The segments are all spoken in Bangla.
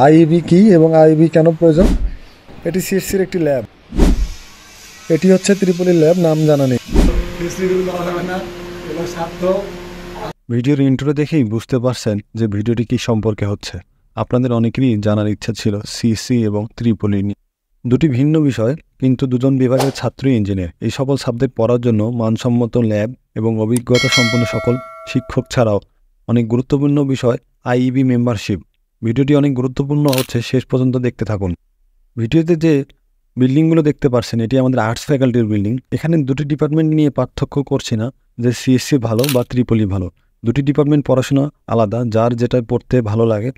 আইইবি কি এবং আইইবি কেন প্রয়োজন? এটি সিএসসির একটি ল্যাব। এটি হচ্ছে ত্রিপলির ল্যাব, নাম জানা নেই। ভিডিওর ইন্ট্রো দেখেই বুঝতে পারছেন যে ভিডিওটি কি সম্পর্কে হচ্ছে। আপনাদের অনেকেরই জানার ইচ্ছা ছিল সিএসসি এবং ত্রিপলি নিয়ে। দুটি ভিন্ন বিষয়, কিন্তু দুজন বিভাগের ছাত্রই ইঞ্জিনিয়ার। এই সকল সাবজেক্ট পড়ার জন্য মানসম্মত ল্যাব এবং অভিজ্ঞতা সম্পন্ন সকল শিক্ষক ছাড়াও অনেক গুরুত্বপূর্ণ বিষয় আইইবি মেম্বারশিপ। ভিডিওটি অনেক গুরুত্বপূর্ণ হচ্ছে, শেষ পর্যন্ত দেখতে থাকুন। ভিডিওতে যে বিল্ডিংগুলো দেখতে পাচ্ছেন এটি আমাদের আর্টস ফ্যাকাল্টির বিল্ডিং। এখানে দুটি ডিপার্টমেন্ট নিয়ে পার্থক্য করছি না যে সিএসসি ভালো বা ত্রিপলি ভালো। দুটি ডিপার্টমেন্ট পড়াশোনা আলাদা, যার যেটা পড়তে ভালো লাগে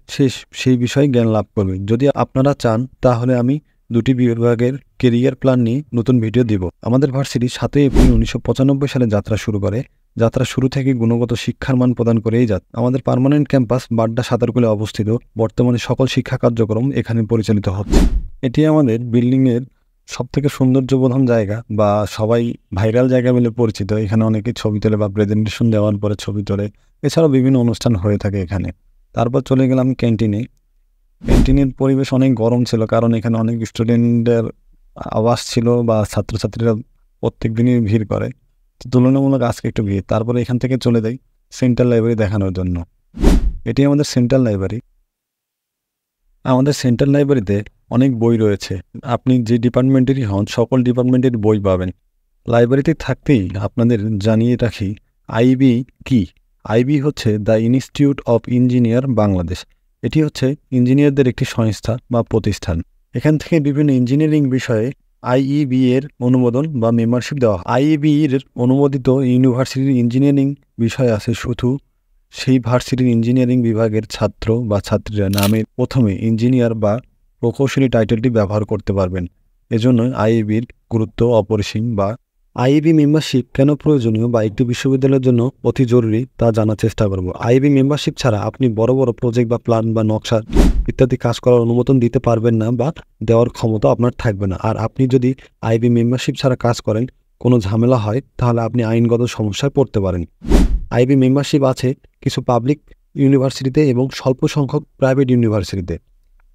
সেই বিষয়ে জ্ঞান লাভ করবে। যদি আপনারা চান তাহলে আমি দুটি বিভাগের কেরিয়ার প্ল্যান নিয়ে নতুন ভিডিও দিব। আমাদের ভার্সিটি 7 এপ্রিল 1995 সালে যাত্রা শুরু করে। যাত্রা শুরু থেকে গুণগত শিক্ষার মান প্রদান করেই আমাদের পার্মানেন্ট ক্যাম্পাস বাড্ডা সাঁতারকুলে অবস্থিত। বর্তমানে সকল শিক্ষা কার্যক্রম এখানে পরিচালিত হচ্ছে। এটি আমাদের বিল্ডিংয়ের সবথেকে সৌন্দর্যবোধন জায়গা বা সবাই ভাইরাল জায়গা বলে পরিচিত। এখানে অনেকে ছবি তোলে বা প্রেজেন্টেশন দেওয়ার পরে ছবি তোলে। এছাড়াও বিভিন্ন অনুষ্ঠান হয়ে থাকে এখানে। তারপর চলে গেলাম ক্যান্টিনে। ক্যান্টিনের পরিবেশ অনেক গরম ছিল, কারণ এখানে অনেক স্টুডেন্টদের আবাস ছিল বা ছাত্রছাত্রীরা প্রত্যেক দিনই ভিড় করে, তো তুলনামূলক আজকে একটু ভিড়। তারপরে এখান থেকে চলে যাই সেন্ট্রাল লাইব্রেরি দেখানোর জন্য। এটি আমাদের সেন্ট্রাল লাইব্রেরি। আমাদের সেন্ট্রাল লাইব্রেরিতে অনেক বই রয়েছে। আপনি যে ডিপার্টমেন্টেরই হন সকল ডিপার্টমেন্টের বই পাবেন। লাইব্রেরিতে থাকতেই আপনাদের জানিয়ে রাখি আইবি কি। আইবি হচ্ছে the institute of engineer Bangladesh. এটি হচ্ছে ইঞ্জিনিয়ারদের একটি সংস্থা বা প্রতিষ্ঠান। এখান থেকে বিভিন্ন ইঞ্জিনিয়ারিং বিষয়ে আইইবি এর অনুমোদন বা মেম্বারশিপ দেওয়া হয়। আইইবি এর অনুমোদিত ইউনিভার্সিটির ইঞ্জিনিয়ারিং বিষয় আছে শুধু সেই ভার্সিটির ইঞ্জিনিয়ারিং বিভাগের ছাত্র বা ছাত্রীরা নামের প্রথমে ইঞ্জিনিয়ার বা প্রকৌশলী টাইটেলটি ব্যবহার করতে পারবেন। এজন্য আইইবির গুরুত্ব অপরিসীম। বা আইইবি মেম্বারশিপ কেন প্রয়োজনীয় বা একটি বিশ্ববিদ্যালয়ের জন্য অতি জরুরি তা জানার চেষ্টা করব। আইইবি মেম্বারশিপ ছাড়া আপনি বড় বড় প্রজেক্ট বা প্ল্যান বা নকশা ইত্যাদি কাজ করার অনুমোদন দিতে পারবেন না বা দেওয়ার ক্ষমতা আপনার থাকবে না। আর আপনি যদি আইইবি মেম্বারশিপ ছাড়া কাজ করেন, কোনো ঝামেলা হয়, তাহলে আপনি আইনগত সমস্যায় পড়তে পারেন। আইবি মেম্বারশিপ আছে কিছু পাবলিক ইউনিভার্সিটিতে এবং স্বল্প সংখ্যক প্রাইভেট ইউনিভার্সিটিতে।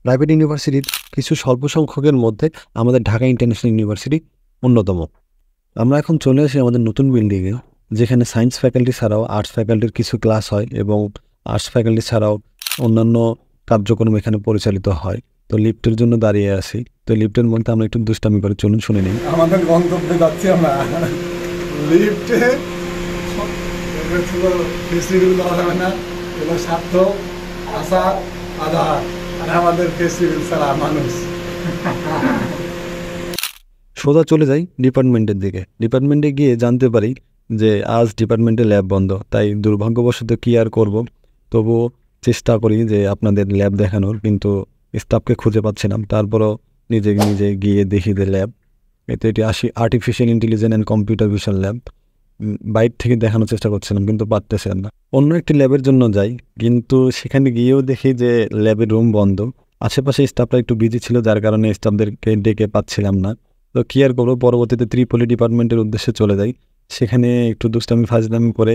প্রাইভেট ইউনিভার্সিটির কিছু স্বল্প সংখ্যকের মধ্যে আমাদের ঢাকা ইন্টারন্যাশনাল ইউনিভার্সিটি অন্যতম। আমরা এখন চলে আসি আমাদের নতুন বিল্ডিংয়ে, যেখানে সায়েন্স ফ্যাকাল্টি ছাড়াও আর্টস ফ্যাকাল্টির কিছু ক্লাস হয় এবং আর্টস ফ্যাকাল্টি ছাড়াও অন্যান্য কার্যক্রম এখানে পরিচালিত হয়। তো লিফটের জন্য দাঁড়িয়ে আছি। তো লিফটের মধ্যে আমরা একটু দুষ্টামি করে চলুন, শুনে নিই। আমাদের গন্তব্যে যাচ্ছি আমরা লিফটে। ফেস্টিভ্যাল দেওয়া যাবে না, এগুলো স্বার্থ আচার আধার, আর আমাদের ফেস্টিভ্যাল ছাড়া মানুষ। সোজা চলে যাই ডিপার্টমেন্টের দিকে। ডিপার্টমেন্টে গিয়ে জানতে পারি যে আজ ডিপার্টমেন্টে ল্যাব বন্ধ। তাই দুর্ভাগ্যবশত কি আর করব, তবুও চেষ্টা করি যে আপনাদের ল্যাব দেখানোর, কিন্তু স্টাফকে খুঁজে পাচ্ছিলাম। তারপরও নিজে নিজে গিয়ে দেখি যে ল্যাব, এটি artificial intelligence and computer vision lab. বাইরে থেকে দেখানোর চেষ্টা করছিলাম কিন্তু পারতেছিলাম না। অন্য একটি ল্যাবের জন্য যাই, কিন্তু সেখানে গিয়েও দেখি যে ল্যাবের রুম বন্ধ। আশেপাশে স্টাফরা একটু বিজি ছিল, যার কারণে স্টাফদেরকে ডেকে পাচ্ছিলাম না। তো কি আর করবো, পরবর্তীতে ত্রিপলি ডিপার্টমেন্টের উদ্দেশ্যে চলে যাই। সেখানে একটু দুষ্টামি ফাজলামি করে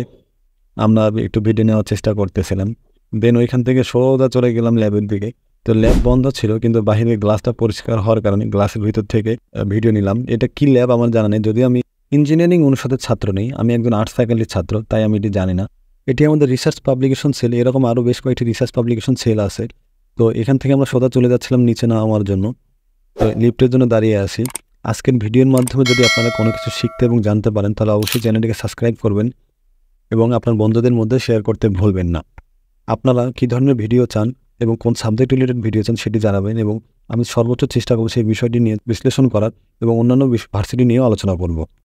আমরা একটু ভিডিও নেওয়ার চেষ্টা করতেছিলাম। দেন ওইখান থেকে সোজা চলে গেলাম ল্যাবের দিকে। তো ল্যাব বন্ধ ছিল, কিন্তু বাহিরের গ্লাসটা পরিষ্কার হওয়ার কারণে গ্লাসের ভিতর থেকে ভিডিও নিলাম। এটা কি ল্যাব আমার জানা নেই, যদি আমি ইঞ্জিনিয়ারিং অনুষদের ছাত্র নেই, আমি একজন আর্টস ফ্যাকাল্টির ছাত্র, তাই আমি এটি জানি না। এটি আমাদের রিসার্চ পাবলিকেশন সেল। এরকম আরও বেশ কয়েকটি রিসার্চ পাবলিকেশন সেল আছে। তো এখান থেকে আমরা সোজা চলে যাচ্ছিলাম নিচে নামার জন্য। তো লিফটের জন্য দাঁড়িয়ে আছি। আজকের ভিডিওর মাধ্যমে যদি আপনারা কোনো কিছু শিখতে এবং জানতে পারেন, তাহলে অবশ্যই চ্যানেলটিকে সাবস্ক্রাইব করবেন এবং আপনার বন্ধুদের মধ্যে শেয়ার করতে ভুলবেন না। আপনারা কী ধরনের ভিডিও চান এবং কোন সাবজেক্ট রিলেটেড ভিডিও চান সেটি জানাবেন, এবং আমি সর্বোচ্চ চেষ্টা করব সেই বিষয়টি নিয়ে বিশ্লেষণ করার এবং অন্যান্য ভার্সিটি নিয়েও আলোচনা করব।